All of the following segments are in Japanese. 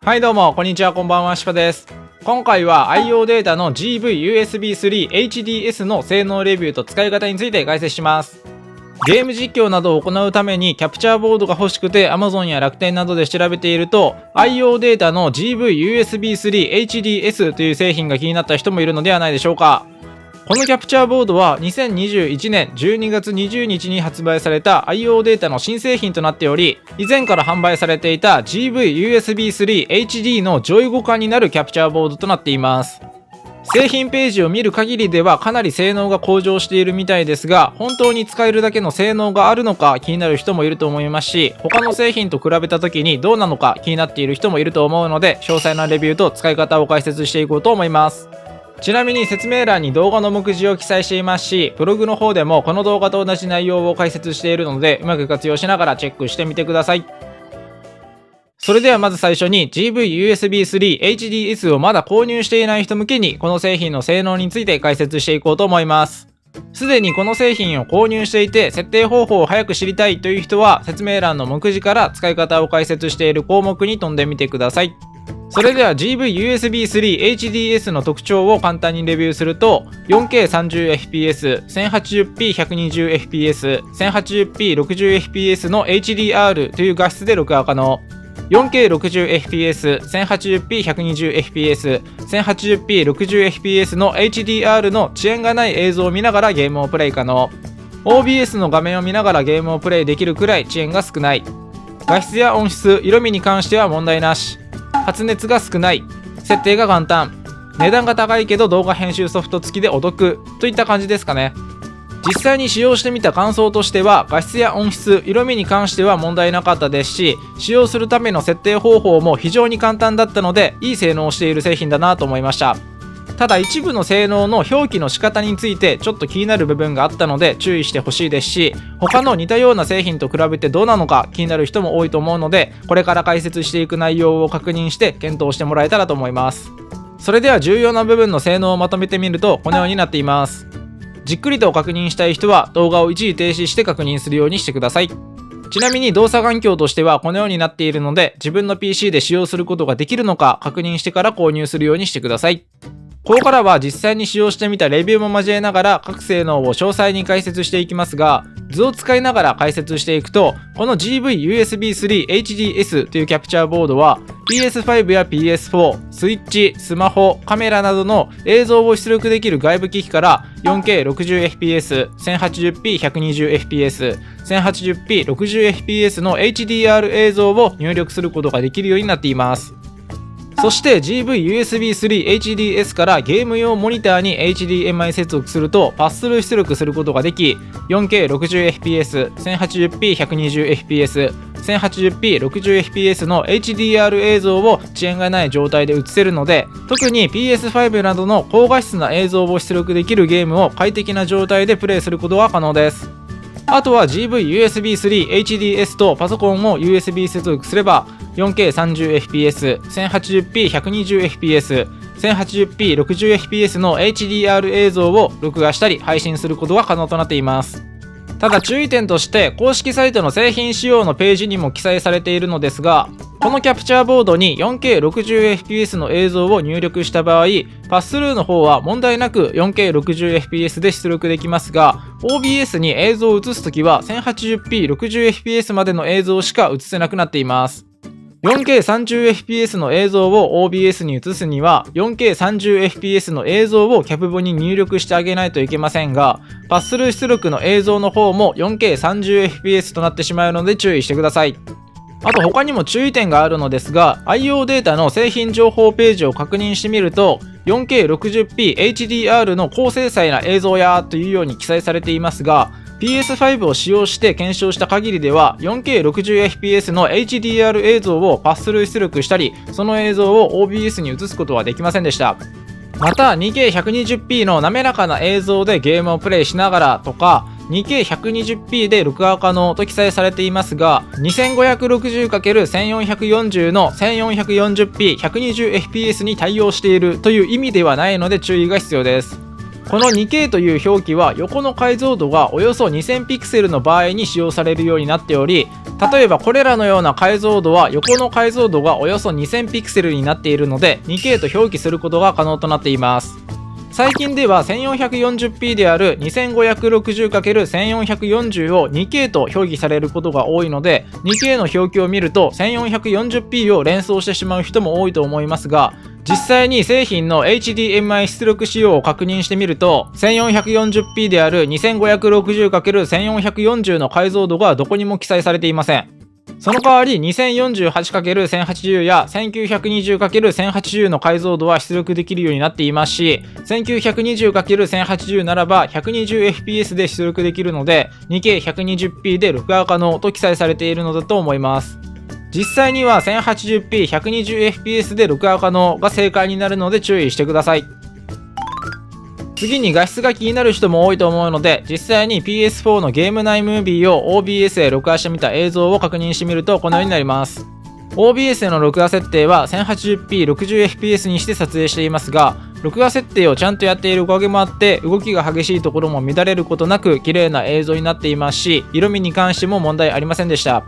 はいどうも、こんにちは、こんばんは、しぱです。今回は IO データの GV-USB3 HDS の性能レビューと使い方について解説します。ゲーム実況などを行うためにキャプチャーボードが欲しくて Amazon や楽天などで調べていると IO データの GV-USB3 HDS という製品が気になった人もいるのではないでしょうか。このキャプチャーボードは2021年12月20日に発売された IO データの新製品となっており、以前から販売されていた GV-USB3 HD の上位互換になるキャプチャーボードとなっています。製品ページを見る限りではかなり性能が向上しているみたいですが、本当に使えるだけの性能があるのか気になる人もいると思いますし、他の製品と比べた時にどうなのか気になっている人もいると思うので、詳細なレビューと使い方を解説していこうと思います。ちなみに説明欄に動画の目次を記載していますし、ブログの方でもこの動画と同じ内容を解説しているので、うまく活用しながらチェックしてみてください。それではまず最初に GV-USB3 HDS をまだ購入していない人向けにこの製品の性能について解説していこうと思います。すでにこの製品を購入していて設定方法を早く知りたいという人は説明欄の目次から使い方を解説している項目に飛んでみてください。それでは GV-USB3 HDS の特徴を簡単にレビューすると 4K30fps、1080p120fps、1080p60fps の HDR という画質で録画可能。4K60fps、1080p120fps、1080p60fps の HDR の遅延がない映像を見ながらゲームをプレイ可能。OBS の画面を見ながらゲームをプレイできるくらい遅延が少ない。画質や音質、色味に関しては問題なし。発熱が少ない。設定が簡単。値段が高いけど動画編集ソフト付きでお得といった感じですかね。実際に使用してみた感想としては、画質や音質、色味に関しては問題なかったですし、使用するための設定方法も非常に簡単だったので、いい性能をしている製品だなと思いました。ただ一部の性能の表記の仕方についてちょっと気になる部分があったので注意してほしいですし、他の似たような製品と比べてどうなのか気になる人も多いと思うので、これから解説していく内容を確認して検討してもらえたらと思います。それでは重要な部分の性能をまとめてみるとこのようになっています。じっくりと確認したい人は動画を一時停止して確認するようにしてください。ちなみに動作環境としてはこのようになっているので、自分の PC で使用することができるのか確認してから購入するようにしてください。ここからは実際に使用してみたレビューも交えながら各性能を詳細に解説していきますが、図を使いながら解説していくと、この GV-USB3 HDS というキャプチャーボードは PS5 や PS4、スイッチ、スマホ、カメラなどの映像を出力できる外部機器から 4K60fps、1080p120fps、1080p60fps の HDR 映像を入力することができるようになっています。そして GV-USB3 HDS からゲーム用モニターに HDMI 接続するとパススルー出力することができ、 4K60fps、1080p120fps、1080p60fps の HDR 映像を遅延がない状態で映せるので、特に PS5 などの高画質な映像を出力できるゲームを快適な状態でプレイすることが可能です。あとは GV-USB3 HDS とパソコンを USB 接続すれば 4K30fps、1080p120fps、1080p60fps の HDR 映像を録画したり配信することが可能となっています。ただ注意点として公式サイトの製品仕様のページにも記載されているのですが、このキャプチャーボードに 4K60fps の映像を入力した場合、パススルーの方は問題なく 4K60fps で出力できますが、 OBS に映像を映すときは 1080p60fps までの映像しか映せなくなっています。4K30fps の映像を OBS に移すには 4K30fps の映像をキャプボに入力してあげないといけませんが、パススルー出力の映像の方も 4K30fps となってしまうので注意してください。あと他にも注意点があるのですが、 IO データの製品情報ページを確認してみると 4K60p HDR の高精細な映像やというように記載されていますが、PS5 を使用して検証した限りでは 4K60fps の HDR 映像をパススルー出力したり、その映像を OBS に移すことはできませんでした。また 2K120p の滑らかな映像でゲームをプレイしながらとか、 2K120p で録画可能と記載されていますが、 2560×1440 の 1440p120fps に対応しているという意味ではないので注意が必要です。この 2K という表記は横の解像度がおよそ2000ピクセルの場合に使用されるようになっており、例えばこれらのような解像度は横の解像度がおよそ2000ピクセルになっているので 2K と表記することが可能となっています。最近では 1440p である 2560×1440 を 2K と表記されることが多いので、 2K の表記を見ると 1440p を連想してしまう人も多いと思いますが、実際に製品の HDMI 出力仕様を確認してみると 1440p である 2560×1440 の解像度がどこにも記載されていません。その代わり 2048×1080 や 1920×1080 の解像度は出力できるようになっていますし、 1920×1080 ならば 120fps で出力できるので 2K120p で録画可能と記載されているのだと思います。実際には 1080p120fps で録画可能が正解になるので注意してください。次に画質が気になる人も多いと思うので、実際に PS4 のゲーム内ムービーを OBS で録画してみた映像を確認してみるとこのようになります。 OBS での録画設定は 1080p60fps にして撮影していますが、録画設定をちゃんとやっているおかげもあって動きが激しいところも乱れることなく綺麗な映像になっていますし、色味に関しても問題ありませんでした。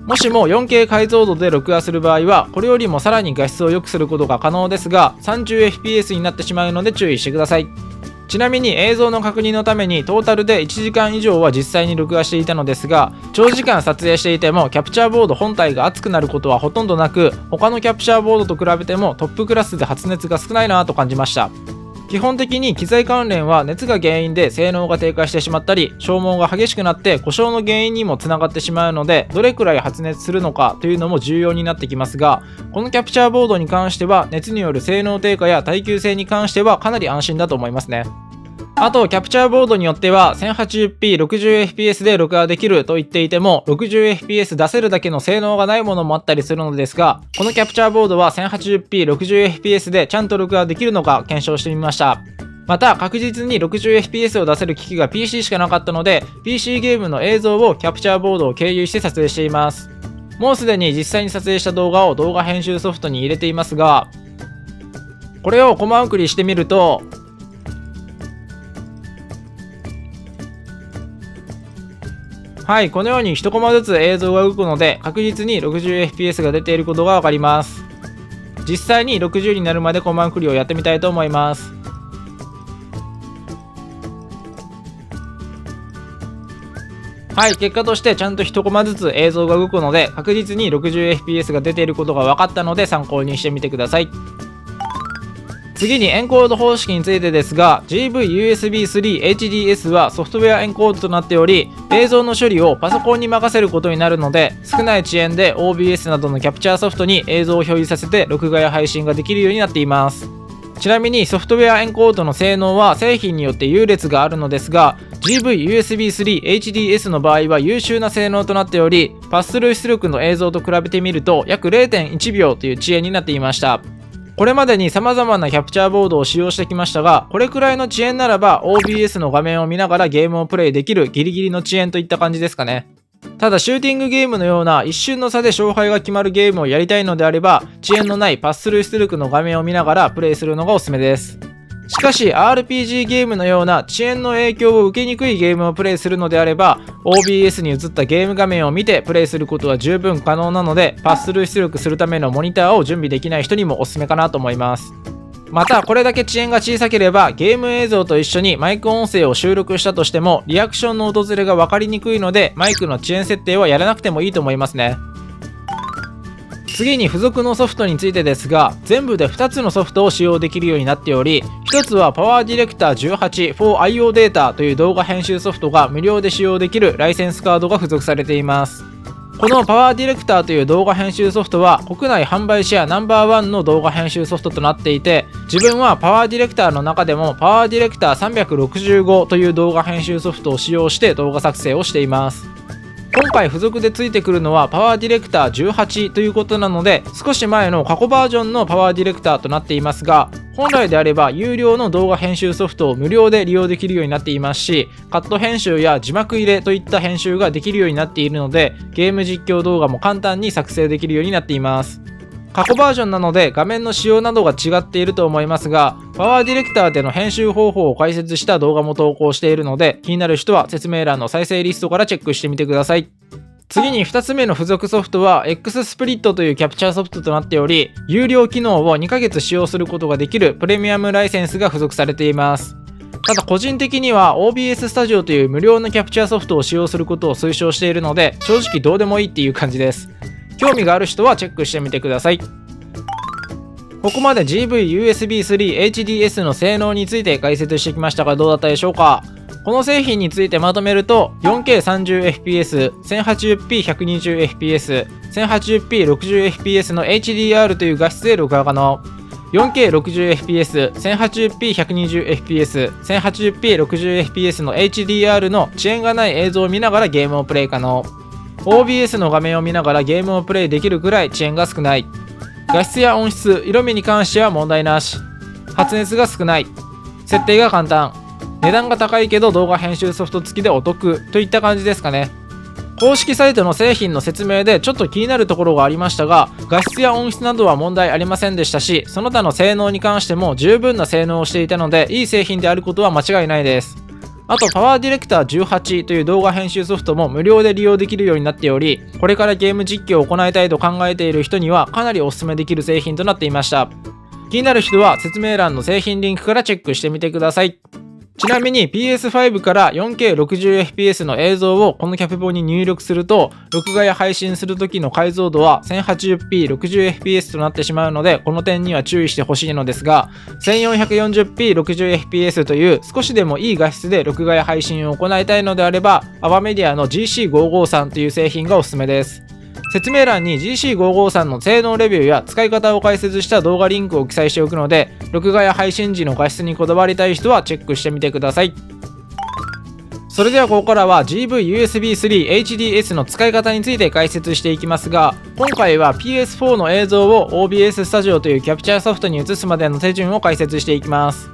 もしも 4K 解像度で録画する場合はこれよりもさらに画質を良くすることが可能ですが 30fps になってしまうので注意してください。ちなみに映像の確認のためにトータルで1時間以上は実際に録画していたのですが、長時間撮影していてもキャプチャーボード本体が熱くなることはほとんどなく、他のキャプチャーボードと比べてもトップクラスで発熱が少ないなと感じました。基本的に機材関連は熱が原因で性能が低下してしまったり消耗が激しくなって故障の原因にもつながってしまうので、どれくらい発熱するのかというのも重要になってきますが、このキャプチャーボードに関しては熱による性能低下や耐久性に関してはかなり安心だと思いますね。あとキャプチャーボードによっては 1080p60fps で録画できると言っていても 60fps 出せるだけの性能がないものもあったりするのですが、このキャプチャーボードは 1080p60fps でちゃんと録画できるのか検証してみました。また確実に 60fps を出せる機器が PC しかなかったので PC ゲームの映像をキャプチャーボードを経由して撮影しています。もうすでに実際に撮影した動画を動画編集ソフトに入れていますが、これをコマ送りしてみるとはい、このように1コマずつ映像が動くので確実に 60fps が出ていることがわかります。実際に60になるまでコマ送りをやってみたいと思います。はい、結果としてちゃんと1コマずつ映像が動くので確実に 60fps が出ていることが分かったので参考にしてみてください。次にエンコード方式についてですが、 GV-USB3HDS はソフトウェアエンコードとなっており、映像の処理をパソコンに任せることになるので、少ない遅延で OBS などのキャプチャーソフトに映像を表示させて録画や配信ができるようになっています。ちなみにソフトウェアエンコードの性能は製品によって優劣があるのですが、 GV-USB3HDS の場合は優秀な性能となっており、パススルー出力の映像と比べてみると約 0.1 秒という遅延になっていました。これまでに様々なキャプチャーボードを使用してきましたが、これくらいの遅延ならば OBS の画面を見ながらゲームをプレイできるギリギリの遅延といった感じですかね。ただシューティングゲームのような一瞬の差で勝敗が決まるゲームをやりたいのであれば、遅延のないパススルー出力の画面を見ながらプレイするのがおすすめです。しかし RPG ゲームのような遅延の影響を受けにくいゲームをプレイするのであれば OBS に映ったゲーム画面を見てプレイすることは十分可能なので、パススルー出力するためのモニターを準備できない人にもおすすめかなと思います。またこれだけ遅延が小さければゲーム映像と一緒にマイク音声を収録したとしてもリアクションの訪れが分かりにくいので、マイクの遅延設定はやらなくてもいいと思いますね。次に付属のソフトについてですが、全部で2つのソフトを使用できるようになっており、1つは PowerDirector18 for IO データという動画編集ソフトが無料で使用できるライセンスカードが付属されています。この PowerDirector という動画編集ソフトは国内販売シェアナンバーワンの動画編集ソフトとなっていて、自分は PowerDirector の中でも PowerDirector365 という動画編集ソフトを使用して動画作成をしています。今回付属でついてくるのは PowerDirector18 ということなので、少し前の過去バージョンの PowerDirector となっていますが、本来であれば有料の動画編集ソフトを無料で利用できるようになっていますし、カット編集や字幕入れといった編集ができるようになっているので、ゲーム実況動画も簡単に作成できるようになっています。過去バージョンなので画面の仕様などが違っていると思いますが、パワーディレクターでの編集方法を解説した動画も投稿しているので、気になる人は説明欄の再生リストからチェックしてみてください。次に2つ目の付属ソフトは X スプリットというキャプチャーソフトとなっており、有料機能を2ヶ月使用することができるプレミアムライセンスが付属されています。ただ個人的には OBS スタジオという無料のキャプチャーソフトを使用することを推奨しているので、正直どうでもいいっていう感じです。興味がある人はチェックしてみてください。ここまで GV-USB3 HDS の性能について解説してきましたがどうだったでしょうか。この製品についてまとめると 4K30fps、1080p120fps、1080p60fps の HDR という画質で録画可能。4K60fps、1080p120fps、1080p60fps の HDR の遅延がない映像を見ながらゲームをプレイ可能。OBS の画面を見ながらゲームをプレイできるくらい遅延が少ない。画質や音質、色味に関しては問題なし。発熱が少ない。設定が簡単。値段が高いけど動画編集ソフト付きでお得といった感じですかね。公式サイトの製品の説明でちょっと気になるところがありましたが、画質や音質などは問題ありませんでしたし、その他の性能に関しても十分な性能をしていたので、いい製品であることは間違いないです。あと、パワーディレクター18という動画編集ソフトも無料で利用できるようになっており、これからゲーム実況を行いたいと考えている人にはかなりお勧めできる製品となっていました。気になる人は説明欄の製品リンクからチェックしてみてください。ちなみに PS5 から 4K60fps の映像をこのキャプボに入力すると、録画や配信する時の解像度は 1080p60fps となってしまうので、この点には注意してほしいのですが、1440p60fps という少しでもいい画質で録画や配信を行いたいのであれば、AVAメディアの GC553 という製品がおすすめです。説明欄に GC553 の性能レビューや使い方を解説した動画リンクを記載しておくので、録画や配信時の画質にこだわりたい人はチェックしてみてください。それではここからは GV-USB3 HDS の使い方について解説していきますが、今回は PS4 の映像を OBS スタジオというキャプチャーソフトに移すまでの手順を解説していきます。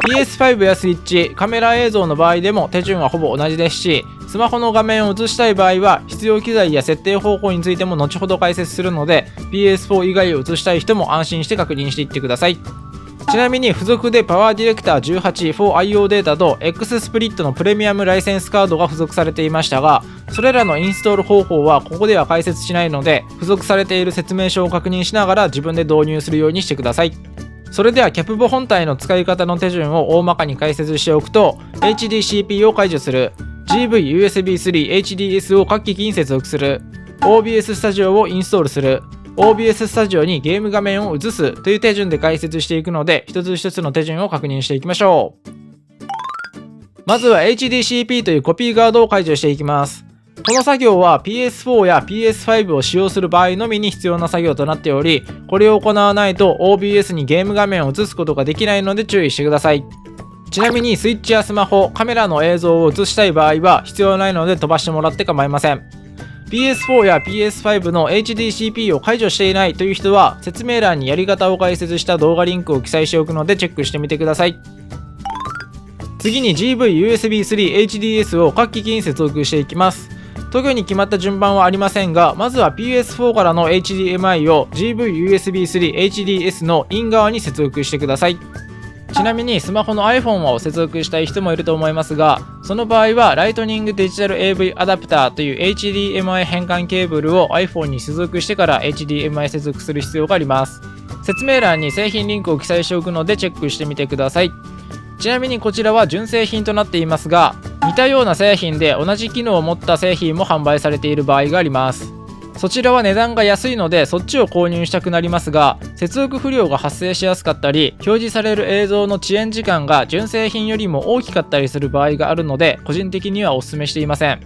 PS5 やスイッチ、カメラ映像の場合でも手順はほぼ同じですし、スマホの画面を映したい場合は必要機材や設定方法についても後ほど解説するので、 PS4 以外を映したい人も安心して確認していってください。ちなみに付属でパワーディレクター18 for IO データと X スプリットのプレミアムライセンスカードが付属されていましたが、それらのインストール方法はここでは解説しないので、付属されている説明書を確認しながら自分で導入するようにしてください。それではキャプボ本体の使い方の手順を大まかに解説しておくと、 HDCP を解除する、 GV-USB3 HDS を各機器に接続する、 OBS スタジオをインストールする、 OBS スタジオにゲーム画面を移すという手順で解説していくので、一つ一つの手順を確認していきましょう。まずは HDCP というコピーガードを解除していきます。この作業は PS4 や PS5 を使用する場合のみに必要な作業となっており、これを行わないと OBS にゲーム画面を映すことができないので注意してください。ちなみにスイッチやスマホ、カメラの映像を映したい場合は必要ないので飛ばしてもらって構いません。PS4 や PS5 の HDCP を解除していないという人は説明欄にやり方を解説した動画リンクを記載しておくのでチェックしてみてください。次に GV-USB3 HDS を各機器に接続していきます。特に決まった順番はありませんが、まずは PS4 からの HDMI を GV-USB3 HDS のイン側に接続してください。ちなみにスマホの iPhone を接続したい人もいると思いますが、その場合はライトニングデジタル AV アダプターという HDMI 変換ケーブルを iPhone に接続してから HDMI 接続する必要があります。説明欄に製品リンクを記載しておくのでチェックしてみてください。ちなみにこちらは純正品となっていますが、似たような製品で同じ機能を持った製品も販売されている場合があります。そちらは値段が安いのでそっちを購入したくなりますが、接続不良が発生しやすかったり、表示される映像の遅延時間が純正品よりも大きかったりする場合があるので、個人的にはお勧めしていません。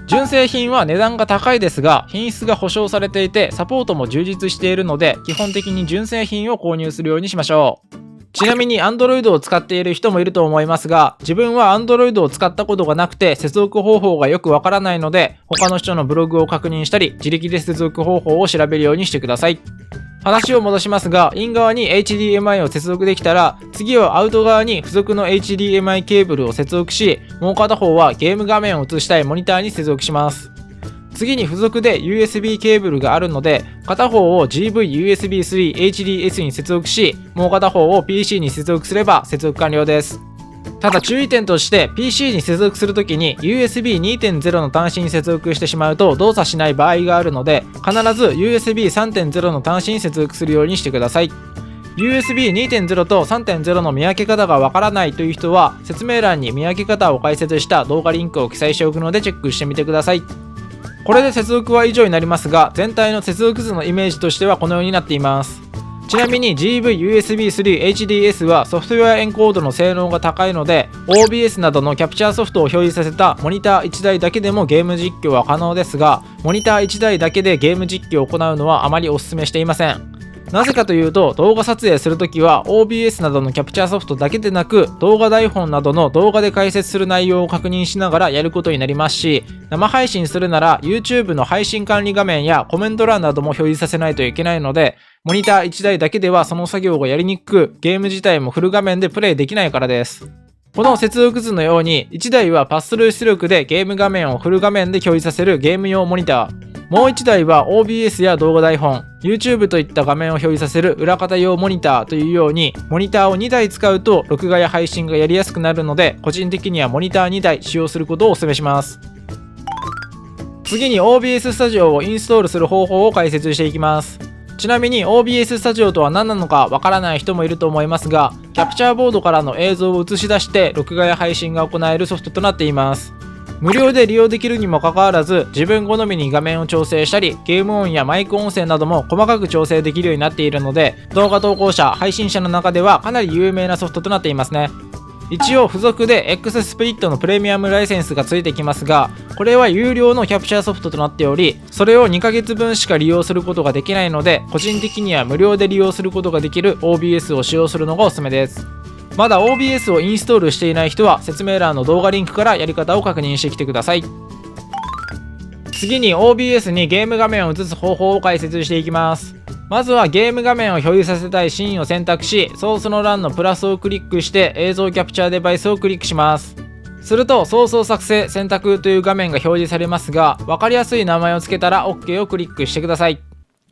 純正品は値段が高いですが品質が保証されていてサポートも充実しているので、基本的に純正品を購入するようにしましょう。ちなみに Android を使っている人もいると思いますが、自分は Android を使ったことがなくて接続方法がよくわからないので、他の人のブログを確認したり自力で接続方法を調べるようにしてください。話を戻しますが、イン側に HDMI を接続できたら、次はアウト側に付属の HDMI ケーブルを接続し、もう片方はゲーム画面を映したいモニターに接続します。次に付属で USB ケーブルがあるので、片方を GV-USB3 HDS に接続し、もう片方を PC に接続すれば接続完了です。ただ注意点として PC に接続するときに USB2.0 の端子に接続してしまうと動作しない場合があるので、必ず USB3.0 の端子に接続するようにしてください。USB2.0 と 3.0 の見分け方がわからないという人は、説明欄に見分け方を解説した動画リンクを記載しておくのでチェックしてみてください。これで接続は以上になりますが、全体の接続図のイメージとしてはこのようになっています。ちなみに GV-USB3 HDS はソフトウェアエンコードの性能が高いので、 OBS などのキャプチャーソフトを表示させたモニター1台だけでもゲーム実況は可能ですが、モニター1台だけでゲーム実況を行うのはあまりお勧めしていません。なぜかというと、動画撮影するときは OBS などのキャプチャーソフトだけでなく、動画台本などの動画で解説する内容を確認しながらやることになりますし、生配信するなら YouTube の配信管理画面やコメント欄なども表示させないといけないので、モニター1台だけではその作業がやりにくく、ゲーム自体もフル画面でプレイできないからです。この接続図のように、1台はパススルー出力でゲーム画面をフル画面で表示させるゲーム用モニター、もう1台は OBS や動画台本、YouTube といった画面を表示させる裏方用モニターというように、モニターを2台使うと録画や配信がやりやすくなるので、個人的にはモニター2台使用することをお勧めします。次に OBS スタジオをインストールする方法を解説していきます。ちなみに OBS スタジオとは何なのかわからない人もいると思いますが、キャプチャーボードからの映像を映し出して録画や配信が行えるソフトとなっています。無料で利用できるにもかかわらず、自分好みに画面を調整したり、ゲーム音やマイク音声なども細かく調整できるようになっているので、動画投稿者、配信者の中ではかなり有名なソフトとなっていますね。一応付属で X スプリットのプレミアムライセンスがついてきますが、これは有料のキャプチャーソフトとなっており、それを2ヶ月分しか利用することができないので、個人的には無料で利用することができる OBS を使用するのがおすすめです。まだ OBS をインストールしていない人は説明欄の動画リンクからやり方を確認してきてください。次に OBS にゲーム画面を映す方法を解説していきます。まずはゲーム画面を表示させたいシーンを選択し、ソースの欄のプラスをクリックして映像キャプチャーデバイスをクリックします。するとソースを作成選択という画面が表示されますが、分かりやすい名前を付けたら OK をクリックしてください。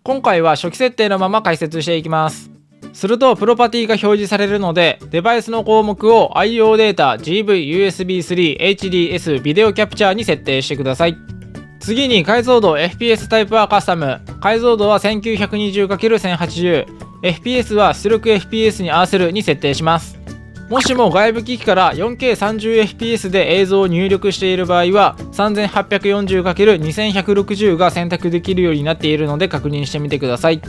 今回は初期設定のまま解説していきます。するとプロパティが表示されるので、デバイスの項目を IO データ GV-USB3 HDS ビデオキャプチャーに設定してください。次に解像度 FPS タイプはカスタム、解像度は 1920×1080、FPS は出力 FPS に合わせるに設定します。もしも外部機器から 4K30fps で映像を入力している場合は 3840×2160 が選択できるようになっているので確認してみてください。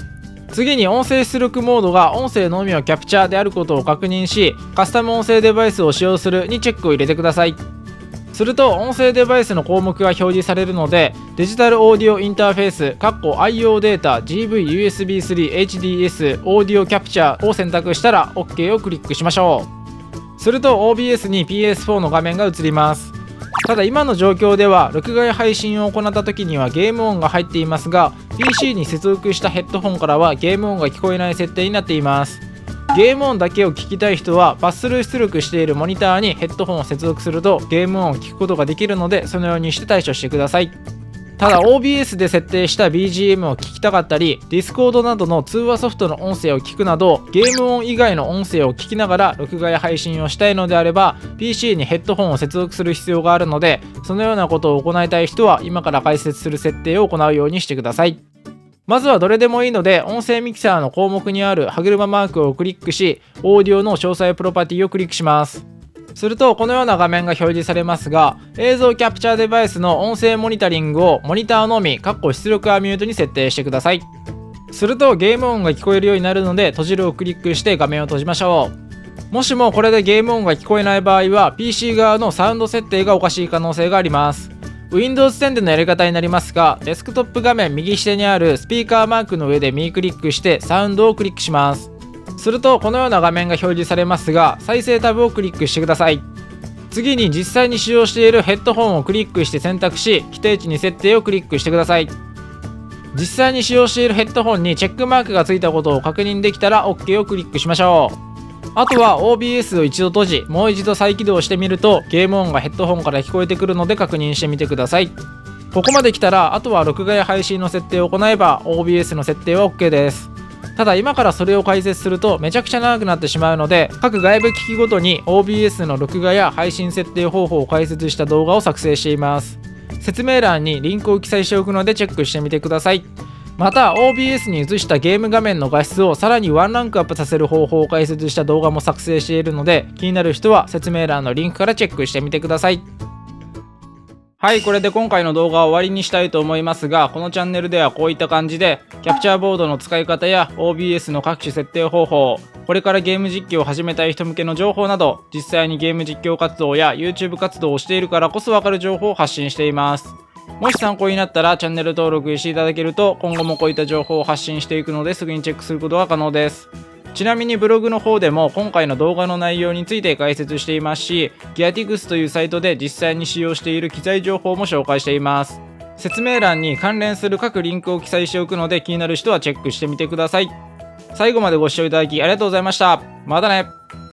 次に音声出力モードが音声のみをキャプチャーであることを確認し、カスタム音声デバイスを使用するにチェックを入れてください。すると音声デバイスの項目が表示されるので、デジタルオーディオインターフェース IO データ GV-USB3 HDS オーディオキャプチャーを選択したら OK をクリックしましょう。すると OBS に PS4 の画面が映ります。ただ今の状況では録画や配信を行った時にはゲーム音が入っていますが、 PC に接続したヘッドホンからはゲーム音が聞こえない設定になっています。ゲーム音だけを聞きたい人はパススルー出力しているモニターにヘッドホンを接続するとゲーム音を聞くことができるので、そのようにして対処してください。ただ OBS で設定した BGM を聞きたかったり、 Discord などの通話ソフトの音声を聞くなど、ゲーム音以外の音声を聞きながら録画や配信をしたいのであれば PC にヘッドホンを接続する必要があるので、そのようなことを行いたい人は今から解説する設定を行うようにしてください。まずはどれでもいいので、音声ミキサーの項目にある歯車マークをクリックし、オーディオの詳細プロパティをクリックします。するとこのような画面が表示されますが、映像キャプチャーデバイスの音声モニタリングをモニターのみ出力はミュートに設定してください。するとゲーム音が聞こえるようになるので、閉じるをクリックして画面を閉じましょう。もしもこれでゲーム音が聞こえない場合は PC 側のサウンド設定がおかしい可能性があります。Windows 10でのやり方になりますが、デスクトップ画面右下にあるスピーカーマークの上で右クリックしてサウンドをクリックします。するとこのような画面が表示されますが、再生タブをクリックしてください。次に実際に使用しているヘッドホンをクリックして選択し、規定値に設定をクリックしてください。実際に使用しているヘッドホンにチェックマークがついたことを確認できたら OK をクリックしましょう。あとは OBS を一度閉じ、もう一度再起動してみるとゲーム音がヘッドホンから聞こえてくるので確認してみてください。ここまで来たらあとは録画や配信の設定を行えば OBS の設定は OK です。ただ今からそれを解説するとめちゃくちゃ長くなってしまうので、各外部機器ごとに OBS の録画や配信設定方法を解説した動画を作成しています。説明欄にリンクを記載しておくのでチェックしてみてください。また OBS に移したゲーム画面の画質をさらにワンランクアップさせる方法を解説した動画も作成しているので、気になる人は説明欄のリンクからチェックしてみてください。はい、これで今回の動画は終わりにしたいと思いますが、このチャンネルではこういった感じでキャプチャーボードの使い方や OBS の各種設定方法、これからゲーム実況を始めたい人向けの情報など、実際にゲーム実況活動や YouTube 活動をしているからこそわかる情報を発信しています。もし参考になったらチャンネル登録していただけると、今後もこういった情報を発信していくのですぐにチェックすることが可能です。ちなみにブログの方でも今回の動画の内容について解説していますし、Geartix というサイトで実際に使用している機材情報も紹介しています。説明欄に関連する各リンクを記載しておくので、気になる人はチェックしてみてください。最後までご視聴いただきありがとうございました。またね。